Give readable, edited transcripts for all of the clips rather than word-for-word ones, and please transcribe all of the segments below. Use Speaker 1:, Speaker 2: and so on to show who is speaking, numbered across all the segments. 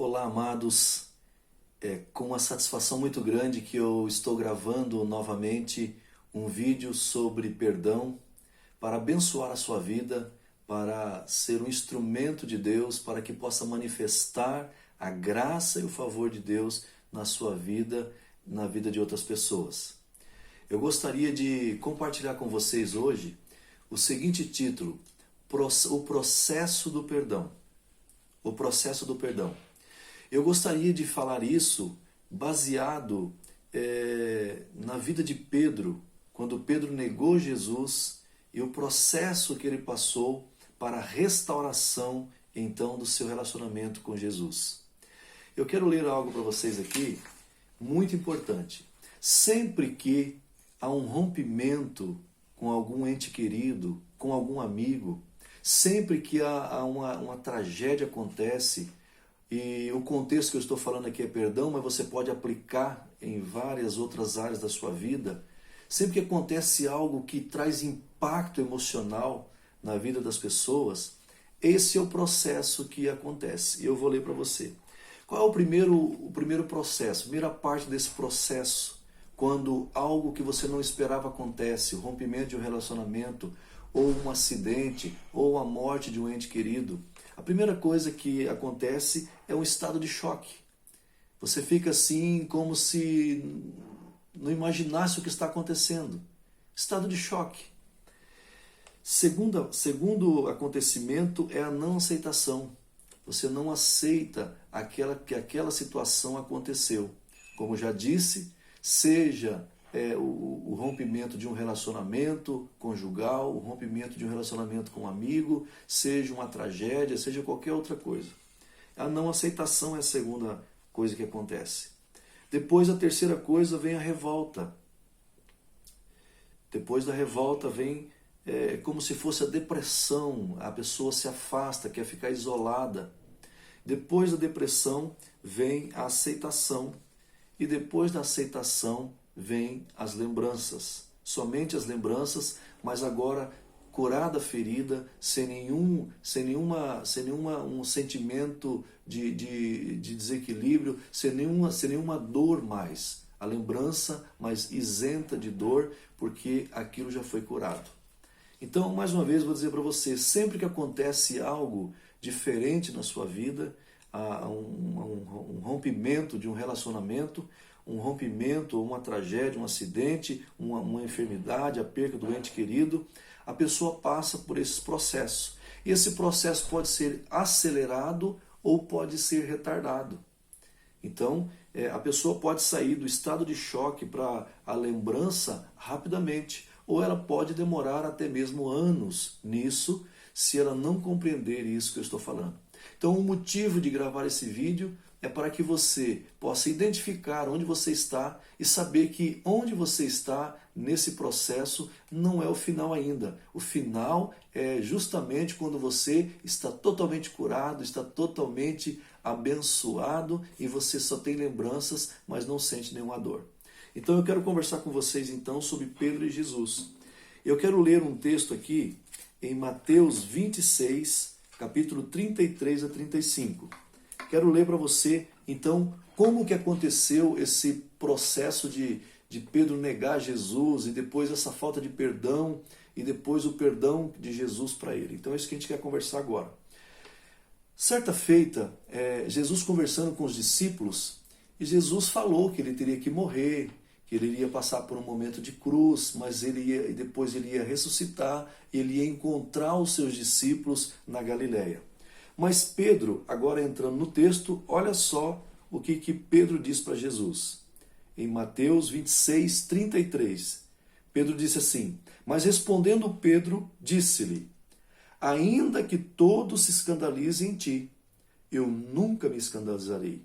Speaker 1: Olá, amados. É com uma satisfação muito grande que eu estou gravando novamente um vídeo sobre perdão para abençoar a sua vida, para ser um instrumento de Deus, para que possa manifestar a graça e o favor de Deus na sua vida, na vida de outras pessoas. Eu gostaria de compartilhar com vocês hoje o seguinte título: O processo do perdão. O processo do perdão. Eu gostaria de falar isso baseado na vida de Pedro, quando Pedro negou Jesus e o processo que ele passou para a restauração, então, do seu relacionamento com Jesus. Eu quero ler algo para vocês aqui, muito importante. Sempre que há um rompimento com algum ente querido, com algum amigo, sempre que há uma tragédia acontece, e o contexto que eu estou falando aqui é perdão, mas você pode aplicar em várias outras áreas da sua vida. Sempre que acontece algo que traz impacto emocional na vida das pessoas, esse é o processo que acontece. E eu vou ler para você. Qual é o primeiro processo? A primeira parte desse processo, quando algo que você não esperava acontece, o rompimento de um relacionamento, ou um acidente, ou a morte de um ente querido. A primeira coisa que acontece é um estado de choque. Você fica assim como se não imaginasse o que está acontecendo. Estado de choque. Segundo acontecimento é a não aceitação. Você não aceita que aquela situação aconteceu. Como já disse, seja o rompimento de um relacionamento conjugal, o rompimento de um relacionamento com um amigo, seja uma tragédia, seja qualquer outra coisa. A não aceitação é a segunda coisa que acontece. Depois, a terceira coisa, vem a revolta. Depois da revolta vem como se fosse a depressão, a pessoa se afasta, quer ficar isolada. Depois da depressão vem a aceitação, e depois da aceitação vem as lembranças, somente as lembranças, mas agora curada a ferida, sem nenhum sentimento de desequilíbrio, sem nenhuma dor mais. A lembrança, mas isenta de dor, porque aquilo já foi curado. Então, mais uma vez, vou dizer para você, sempre que acontece algo diferente na sua vida, um rompimento de um relacionamento, um rompimento, uma tragédia, um acidente, uma enfermidade, a perca do ente querido, a pessoa passa por esses processos. E esse processo pode ser acelerado ou pode ser retardado. Então, a pessoa pode sair do estado de choque para a lembrança rapidamente, ou ela pode demorar até mesmo anos nisso, se ela não compreender isso que eu estou falando. Então, o motivo de gravar esse vídeo é para que você possa identificar onde você está e saber que onde você está nesse processo não é o final ainda. O final é justamente quando você está totalmente curado, está totalmente abençoado e você só tem lembranças, mas não sente nenhuma dor. Então eu quero conversar com vocês então sobre Pedro e Jesus. Eu quero ler um texto aqui em Mateus 26, capítulo 33 a 35. Quero ler para você, então, como que aconteceu esse processo de Pedro negar Jesus e depois essa falta de perdão e depois o perdão de Jesus para ele. Então é isso que a gente quer conversar agora. Certa feita, Jesus conversando com os discípulos, e Jesus falou que ele teria que morrer, que ele iria passar por um momento de cruz, mas depois ele ia ressuscitar, ele ia encontrar os seus discípulos na Galileia. Mas Pedro, agora entrando no texto, olha só o que Pedro diz para Jesus. Em Mateus 26, 33, Pedro disse assim: Mas respondendo Pedro, disse-lhe: Ainda que todos se escandalizem em ti, eu nunca me escandalizarei.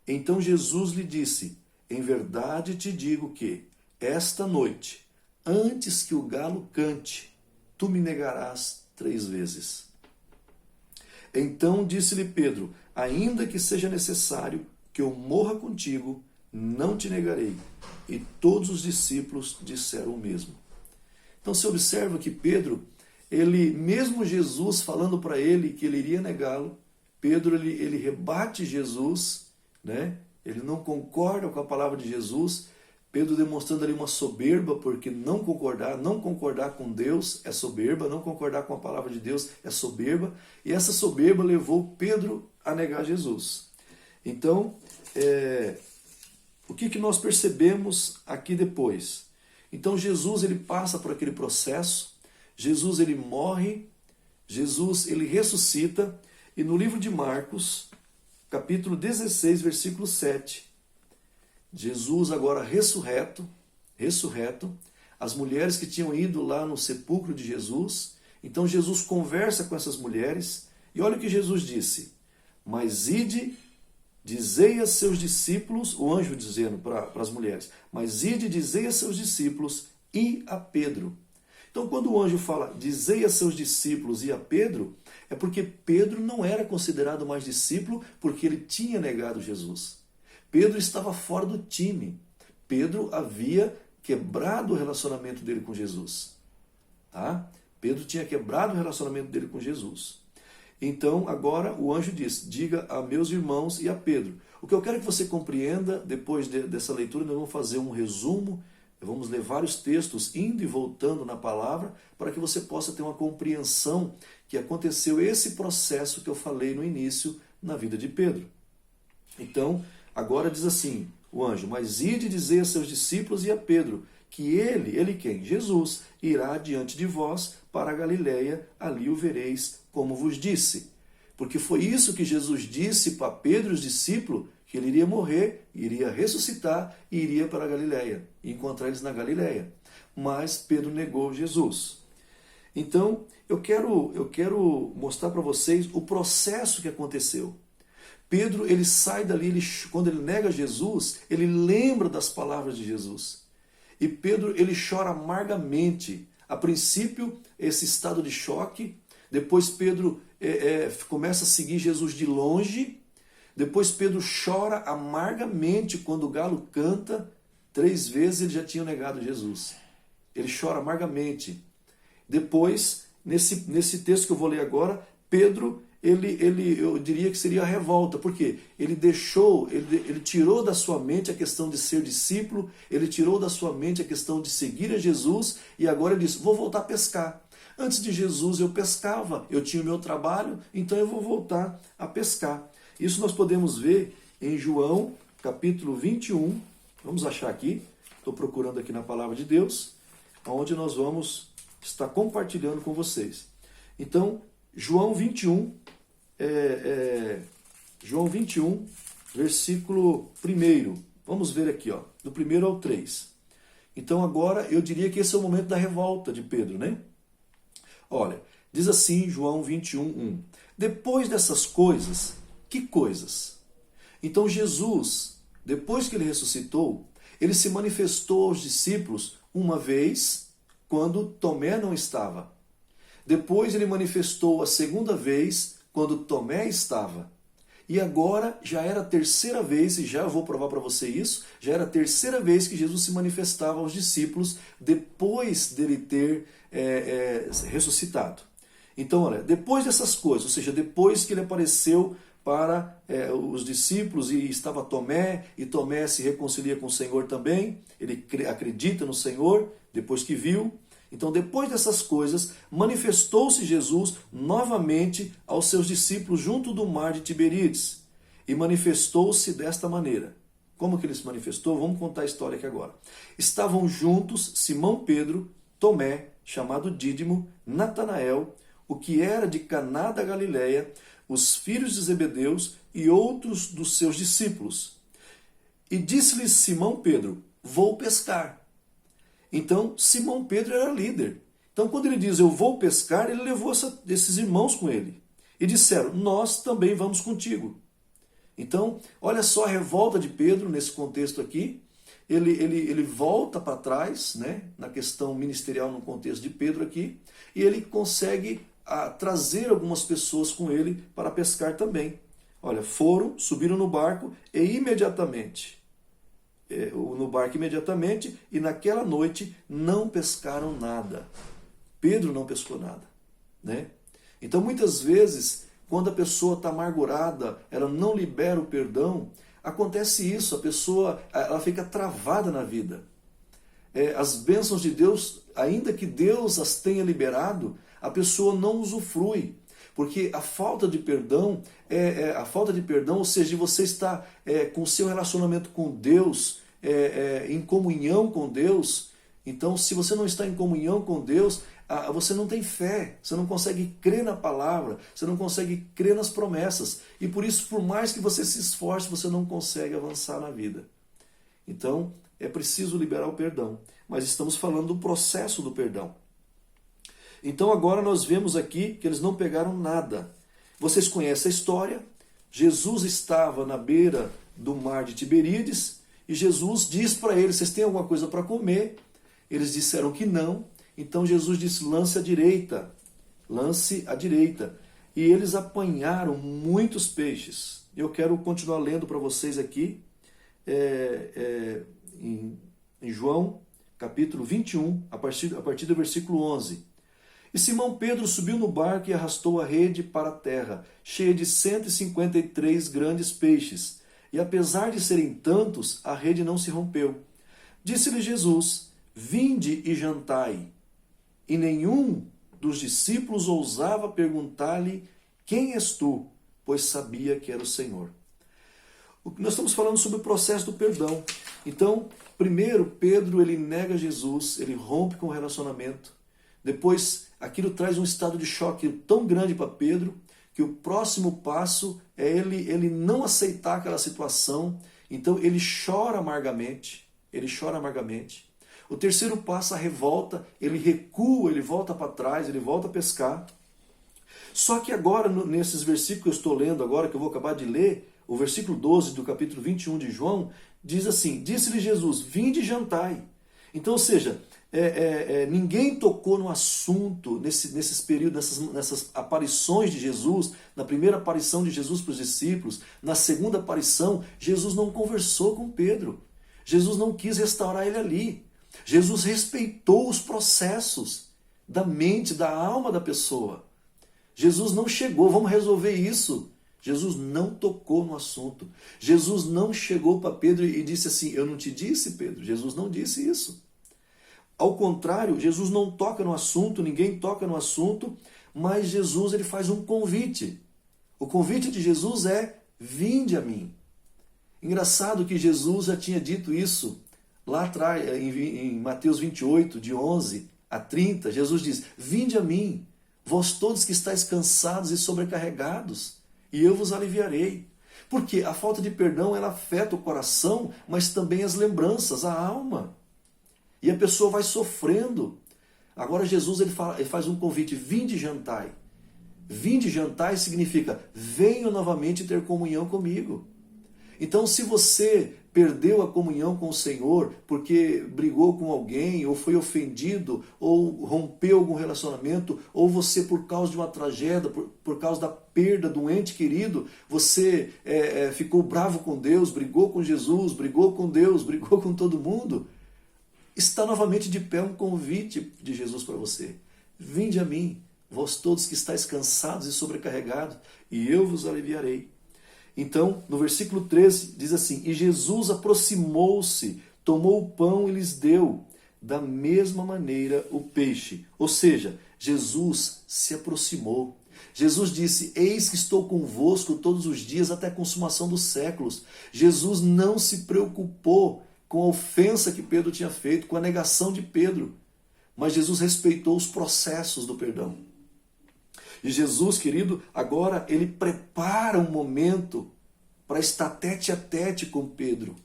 Speaker 1: Então Jesus lhe disse: Em verdade te digo que, esta noite, antes que o galo cante, tu me negarás 3 vezes. Então disse-lhe Pedro: Ainda que seja necessário que eu morra contigo, não te negarei. E todos os discípulos disseram o mesmo. Então você observa que Pedro, mesmo Jesus falando para ele que ele iria negá-lo, Pedro ele rebate Jesus, né? Ele não concorda com a palavra de Jesus. Pedro demonstrando ali uma soberba, porque não concordar com Deus é soberba, não concordar com a palavra de Deus é soberba, e essa soberba levou Pedro a negar Jesus. Então, o que nós percebemos aqui depois? Então Jesus ele passa por aquele processo, Jesus ele morre, Jesus ele ressuscita, e no livro de Marcos, capítulo 16, versículo 7, Jesus agora ressurreto, as mulheres que tinham ido lá no sepulcro de Jesus, então Jesus conversa com essas mulheres, e olha o que Jesus disse: mas ide, dizei a seus discípulos, o anjo dizendo para as mulheres, mas ide, dizei a seus discípulos e a Pedro. Então quando o anjo fala, dizei a seus discípulos e a Pedro, é porque Pedro não era considerado mais discípulo, porque ele tinha negado Jesus. Pedro estava fora do time. Pedro havia quebrado o relacionamento dele com Jesus. Tá? Pedro tinha quebrado o relacionamento dele com Jesus. Então, agora o anjo diz, diga a meus irmãos e a Pedro. O que eu quero que você compreenda, depois dessa leitura, nós vamos fazer um resumo, vamos ler vários textos indo e voltando na palavra, para que você possa ter uma compreensão que aconteceu esse processo que eu falei no início na vida de Pedro. Então, agora diz assim, o anjo, mas ide dizer a seus discípulos e a Pedro, que ele quem? Jesus, irá diante de vós para a Galiléia, ali o vereis, como vos disse. Porque foi isso que Jesus disse para Pedro e os discípulos, que ele iria morrer, iria ressuscitar e iria para a Galiléia, e encontrar eles na Galiléia. Mas Pedro negou Jesus. Então, eu quero mostrar para vocês o processo que aconteceu. Pedro, ele sai dali, quando ele nega Jesus, ele lembra das palavras de Jesus. E Pedro, ele chora amargamente. A princípio, esse estado de choque. Depois Pedro começa a seguir Jesus de longe. Depois Pedro chora amargamente quando o galo canta. 3 vezes ele já tinha negado Jesus. Ele chora amargamente. Depois, nesse texto que eu vou ler agora, Pedro, eu diria que seria a revolta, porque ele tirou da sua mente a questão de ser discípulo, ele tirou da sua mente a questão de seguir a Jesus, e agora ele disse, vou voltar a pescar. Antes de Jesus eu pescava, eu tinha o meu trabalho, então eu vou voltar a pescar. Isso nós podemos ver em João, capítulo 21, vamos achar aqui, estou procurando aqui na palavra de Deus, onde nós vamos estar compartilhando com vocês. Então, João 21, versículo 1. Vamos ver aqui, ó, do 1 ao 3. Então agora eu diria que esse é o momento da revolta de Pedro, né? Olha, diz assim João 21, 1. Depois dessas coisas, que coisas? Então Jesus, depois que ele ressuscitou, ele se manifestou aos discípulos uma vez, quando Tomé não estava. Depois ele manifestou a segunda vez, quando Tomé estava. E agora já era a terceira vez, e já vou provar para você isso, já era a terceira vez que Jesus se manifestava aos discípulos depois dele ter ressuscitado. Então, olha, depois dessas coisas, ou seja, depois que ele apareceu para os discípulos e estava Tomé, e Tomé se reconcilia com o Senhor também, ele acredita no Senhor, depois que viu. Então, depois dessas coisas, manifestou-se Jesus novamente aos seus discípulos junto do mar de Tiberíades. E manifestou-se desta maneira. Como que ele se manifestou? Vamos contar a história aqui agora. Estavam juntos Simão Pedro, Tomé, chamado Dídimo, Natanael, o que era de Caná da Galileia, os filhos de Zebedeus e outros dos seus discípulos. E disse-lhes Simão Pedro, vou pescar. Então, Simão Pedro era líder. Então, quando ele diz, eu vou pescar, ele levou esses irmãos com ele. E disseram, nós também vamos contigo. Então, olha só a revolta de Pedro nesse contexto aqui. Ele volta para trás, né, na questão ministerial no contexto de Pedro aqui, e ele consegue trazer algumas pessoas com ele para pescar também. Olha, subiram no barco e imediatamente... e naquela noite não pescaram nada. Pedro não pescou nada, né? Então muitas vezes quando a pessoa está amargurada, ela não libera o perdão, acontece isso, a pessoa ela fica travada na vida. As bênçãos de Deus, ainda que Deus as tenha liberado, a pessoa não usufrui. Porque a falta de perdão, ou seja, você está com o seu relacionamento com Deus, em comunhão com Deus. Então, se você não está em comunhão com Deus, você não tem fé, você não consegue crer na palavra, você não consegue crer nas promessas. E por isso, por mais que você se esforce, você não consegue avançar na vida. Então, é preciso liberar o perdão. Mas estamos falando do processo do perdão. Então agora nós vemos aqui que eles não pegaram nada. Vocês conhecem a história. Jesus estava na beira do mar de Tiberíades e Jesus diz para eles, vocês têm alguma coisa para comer? Eles disseram que não. Então Jesus disse, lance à direita. Lance à direita. E eles apanharam muitos peixes. Eu quero continuar lendo para vocês aqui em João capítulo 21, a partir do versículo 11. E Simão Pedro subiu no barco e arrastou a rede para a terra, cheia de 153 grandes peixes. E apesar de serem tantos, a rede não se rompeu. Disse-lhe Jesus, vinde e jantai. E nenhum dos discípulos ousava perguntar-lhe, quem és tu? Pois sabia que era o Senhor. Nós estamos falando sobre o processo do perdão. Então, primeiro, Pedro ele nega Jesus, ele rompe com o relacionamento. Depois, aquilo traz um estado de choque tão grande para Pedro, que o próximo passo é ele não aceitar aquela situação. Então, ele chora amargamente. O terceiro passo, a revolta, ele recua, ele volta para trás, ele volta a pescar. Só que agora, nesses versículos que eu estou lendo agora, que eu vou acabar de ler, o versículo 12 do capítulo 21 de João, diz assim, disse-lhe Jesus, vinde e jantai. Então, ou seja, ninguém tocou no assunto nesses períodos, nessas aparições de Jesus, na primeira aparição de Jesus para os discípulos, na segunda aparição, Jesus não conversou com Pedro. Jesus não quis restaurar ele ali. Jesus respeitou os processos da mente, da alma da pessoa. Jesus não chegou, vamos resolver isso. Jesus não tocou no assunto. Jesus não chegou para Pedro e disse assim, eu não te disse, Pedro. Jesus não disse isso. Ao contrário, Jesus não toca no assunto, ninguém toca no assunto, mas Jesus ele faz um convite. O convite de Jesus é, vinde a mim. Engraçado que Jesus já tinha dito isso lá atrás, em Mateus 28, de 11 a 30, Jesus diz, vinde a mim, vós todos que estáis cansados e sobrecarregados, e eu vos aliviarei. Porque a falta de perdão ela afeta o coração, mas também as lembranças, a alma. E a pessoa vai sofrendo. Agora Jesus ele faz um convite, vinde e jantai. Vinde e jantai significa, venham novamente ter comunhão comigo. Então se você perdeu a comunhão com o Senhor porque brigou com alguém, ou foi ofendido, ou rompeu algum relacionamento, ou você por causa de uma tragédia, por causa da perda de um ente querido, você ficou bravo com Deus, brigou com Jesus, brigou com Deus, brigou com todo mundo, está novamente de pé um convite de Jesus para você. Vinde a mim, vós todos que estáis cansados e sobrecarregados, e eu vos aliviarei. Então, no versículo 13, diz assim, e Jesus aproximou-se, tomou o pão e lhes deu, da mesma maneira o peixe. Ou seja, Jesus se aproximou. Jesus disse, eis que estou convosco todos os dias até a consumação dos séculos. Jesus não se preocupou com a ofensa que Pedro tinha feito, com a negação de Pedro. Mas Jesus respeitou os processos do perdão. E Jesus, querido, agora ele prepara um momento para estar tete a tete com Pedro.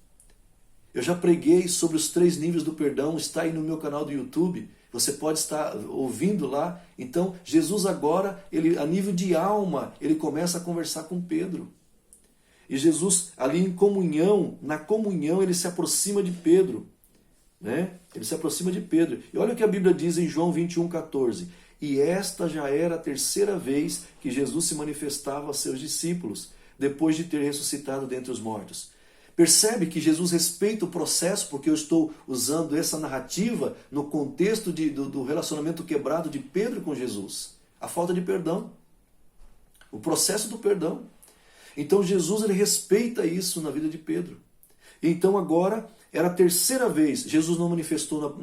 Speaker 1: Eu já preguei sobre os 3 níveis do perdão, está aí no meu canal do YouTube, você pode estar ouvindo lá. Então, Jesus agora, a nível de alma, ele começa a conversar com Pedro. E Jesus, ali em comunhão, na comunhão, ele se aproxima de Pedro. Né? Ele se aproxima de Pedro. E olha o que a Bíblia diz em João 21,14. E esta já era a 3ª vez que Jesus se manifestava a seus discípulos, depois de ter ressuscitado dentre os mortos. Percebe que Jesus respeita o processo, porque eu estou usando essa narrativa no contexto do relacionamento quebrado de Pedro com Jesus. A falta de perdão. o processo do perdão. Então Jesus ele respeita isso na vida de Pedro. Então agora era a terceira vez. Jesus não manifestou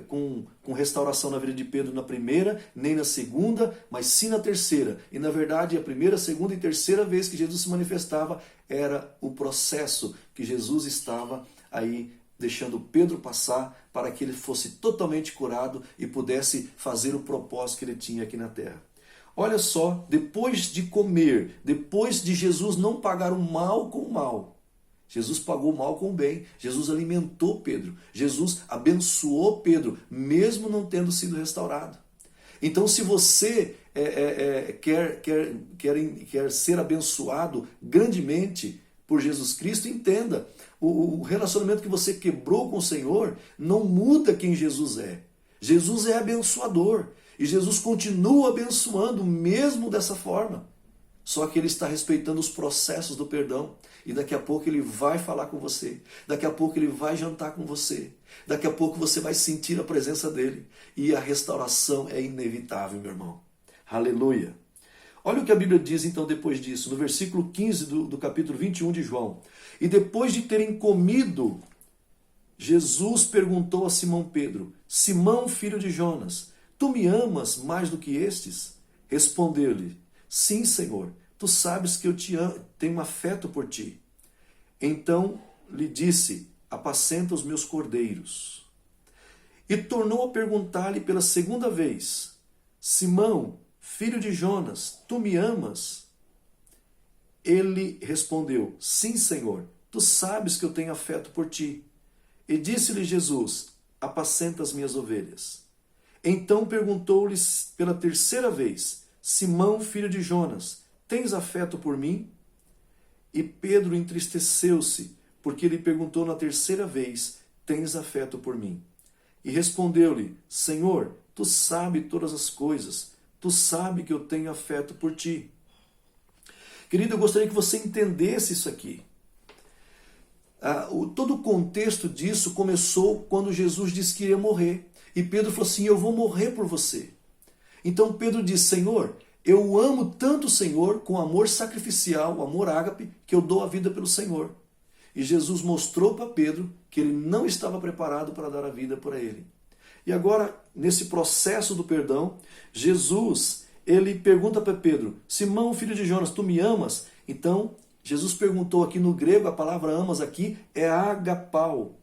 Speaker 1: com restauração na vida de Pedro na primeira, nem na segunda, mas sim na terceira. E na verdade a primeira, segunda e terceira vez que Jesus se manifestava era o processo que Jesus estava aí deixando Pedro passar para que ele fosse totalmente curado e pudesse fazer o propósito que ele tinha aqui na terra. Olha só, depois de comer, depois de Jesus não pagar o mal com o mal, Jesus pagou o mal com o bem, Jesus alimentou Pedro, Jesus abençoou Pedro, mesmo não tendo sido restaurado. Então se você quer ser abençoado grandemente por Jesus Cristo, entenda, o relacionamento que você quebrou com o Senhor não muda quem Jesus é. Jesus é abençoador e Jesus continua abençoando mesmo dessa forma. Só que ele está respeitando os processos do perdão. E daqui a pouco ele vai falar com você. Daqui a pouco ele vai jantar com você. Daqui a pouco você vai sentir a presença dele. E a restauração é inevitável, meu irmão. Aleluia. Olha o que a Bíblia diz então depois disso. No versículo 15 do capítulo 21 de João. E depois de terem comido, Jesus perguntou a Simão Pedro: Simão, filho de Jonas, tu me amas mais do que estes? Respondeu-lhe: Sim, Senhor, tu sabes que eu tenho afeto por ti. Então lhe disse: apacenta os meus cordeiros. E tornou a perguntar-lhe pela segunda vez: Simão, filho de Jonas, tu me amas? Ele respondeu: Sim, Senhor, tu sabes que eu tenho afeto por ti. E disse-lhe Jesus: apacenta as minhas ovelhas. Então perguntou-lhes pela terceira vez: Simão, filho de Jonas, tens afeto por mim? E Pedro entristeceu-se, porque ele perguntou na terceira vez: tens afeto por mim? E respondeu-lhe: Senhor, tu sabes todas as coisas, tu sabes que eu tenho afeto por ti. Querido, eu gostaria que você entendesse isso aqui. Todo o contexto disso começou quando Jesus disse que ia morrer. E Pedro falou assim: eu vou morrer por você. Então Pedro disse: Senhor, eu amo tanto o Senhor com amor sacrificial, amor ágape, que eu dou a vida pelo Senhor. E Jesus mostrou para Pedro que ele não estava preparado para dar a vida por ele. E agora, nesse processo do perdão, Jesus, ele pergunta para Pedro: Simão, filho de Jonas, tu me amas? Então, Jesus perguntou aqui no grego, a palavra amas aqui é agapau.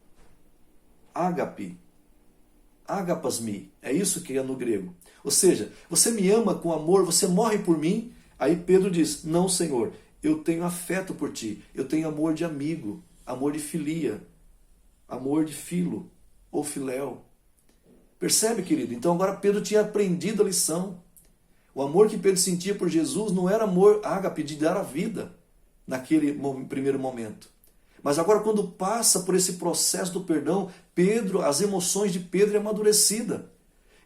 Speaker 1: Ágape. Agapasmi. É isso que é no grego. Ou seja, você me ama com amor, você morre por mim? Aí Pedro diz: não, Senhor, eu tenho afeto por ti, eu tenho amor de amigo, amor de filia, amor de filo ou filéu. Percebe, querido? Então agora Pedro tinha aprendido a lição. O amor que Pedro sentia por Jesus não era amor ágape de dar a vida naquele primeiro momento. Mas agora quando passa por esse processo do perdão, Pedro, as emoções de Pedro é amadurecida.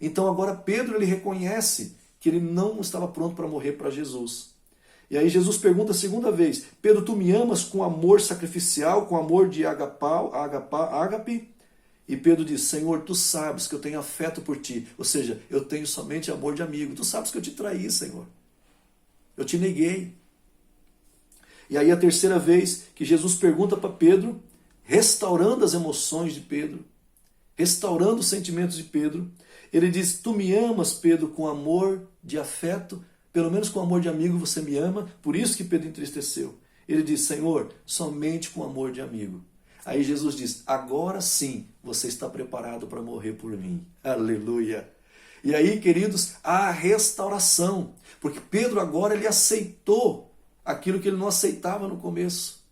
Speaker 1: Então agora Pedro ele reconhece que ele não estava pronto para morrer para Jesus. E aí Jesus pergunta a segunda vez: Pedro, tu me amas com amor sacrificial, com amor de ágape? E Pedro diz: Senhor, tu sabes que eu tenho afeto por ti. Ou seja, eu tenho somente amor de amigo. Tu sabes que eu te traí, Senhor. Eu te neguei. E aí a terceira vez que Jesus pergunta para Pedro, restaurando as emoções de Pedro, restaurando os sentimentos de Pedro, ele diz: tu me amas, Pedro, com amor de afeto, pelo menos com amor de amigo você me ama, por isso que Pedro entristeceu. Ele diz: Senhor, somente com amor de amigo. Aí Jesus diz: agora sim você está preparado para morrer por mim. Aleluia! E aí, queridos, há a restauração, porque Pedro agora ele aceitou aquilo que ele não aceitava no começo.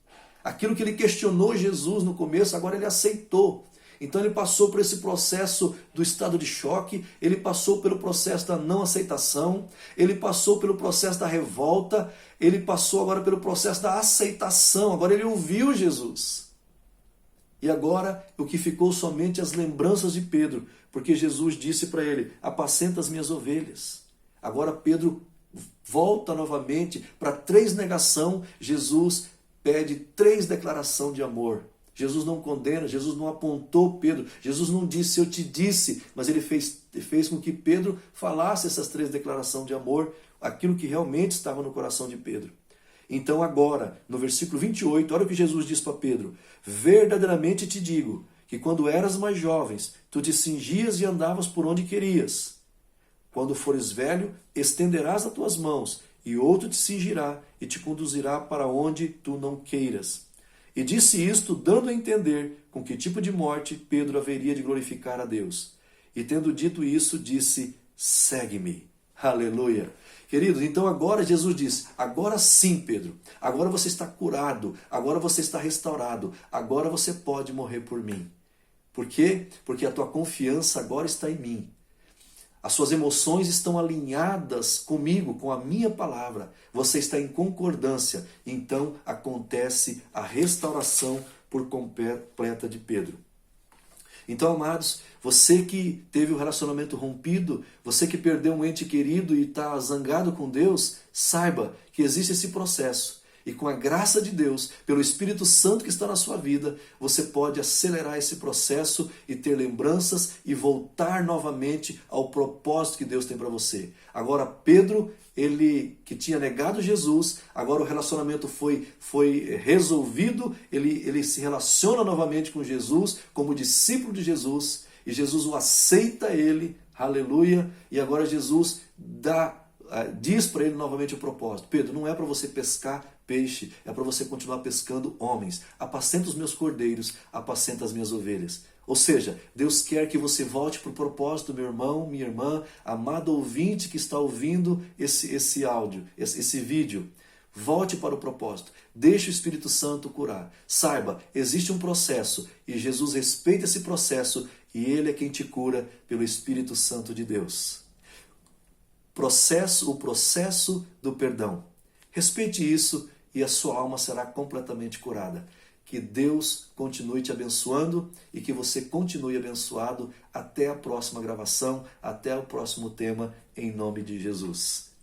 Speaker 1: Aquilo que ele questionou Jesus no começo, agora ele aceitou. Então ele passou por esse processo do estado de choque, ele passou pelo processo da não aceitação, ele passou pelo processo da revolta, ele passou agora pelo processo da aceitação, agora ele ouviu Jesus. E agora o que ficou somente as lembranças de Pedro, porque Jesus disse para ele: apacenta as minhas ovelhas. Agora Pedro volta novamente para 3 negação, Jesus pede 3 declaração de amor. Jesus não condena, Jesus não apontou Pedro, Jesus não disse eu te disse, mas ele fez com que Pedro falasse essas 3 declarações de amor, aquilo que realmente estava no coração de Pedro. Então agora, no versículo 28, olha o que Jesus diz para Pedro: verdadeiramente te digo que quando eras mais jovens, tu te cingias e andavas por onde querias. Quando fores velho, estenderás as tuas mãos, e outro te cingirá e te conduzirá para onde tu não queiras. E disse isto, dando a entender com que tipo de morte Pedro haveria de glorificar a Deus. E tendo dito isso, disse: segue-me. Aleluia. Queridos, então agora Jesus diz: agora sim, Pedro, agora você está curado, agora você está restaurado, agora você pode morrer por mim. Por quê? Porque a tua confiança agora está em mim. As suas emoções estão alinhadas comigo, com a minha palavra. Você está em concordância. Então acontece a restauração por completa de Pedro. Então, amados, você que teve o relacionamento rompido, você que perdeu um ente querido e está zangado com Deus, saiba que existe esse processo. E com a graça de Deus, pelo Espírito Santo que está na sua vida, você pode acelerar esse processo e ter lembranças e voltar novamente ao propósito que Deus tem para você. Agora, Pedro, ele que tinha negado Jesus, agora o relacionamento foi resolvido, ele se relaciona novamente com Jesus, como discípulo de Jesus, e Jesus o aceita ele, aleluia, e agora Jesus diz para ele novamente o propósito: Pedro, não é para você pescar peixe, é para você continuar pescando homens. Apacenta os meus cordeiros, apacenta as minhas ovelhas. Ou seja, Deus quer que você volte para o propósito, meu irmão, minha irmã, amado ouvinte que está ouvindo esse áudio, esse vídeo. Volte para o propósito. Deixe o Espírito Santo curar. Saiba, existe um processo e Jesus respeita esse processo e Ele é quem te cura pelo Espírito Santo de Deus. O processo do perdão. Respeite isso e a sua alma será completamente curada. Que Deus continue te abençoando e que você continue abençoado até a próxima gravação, até o próximo tema, em nome de Jesus.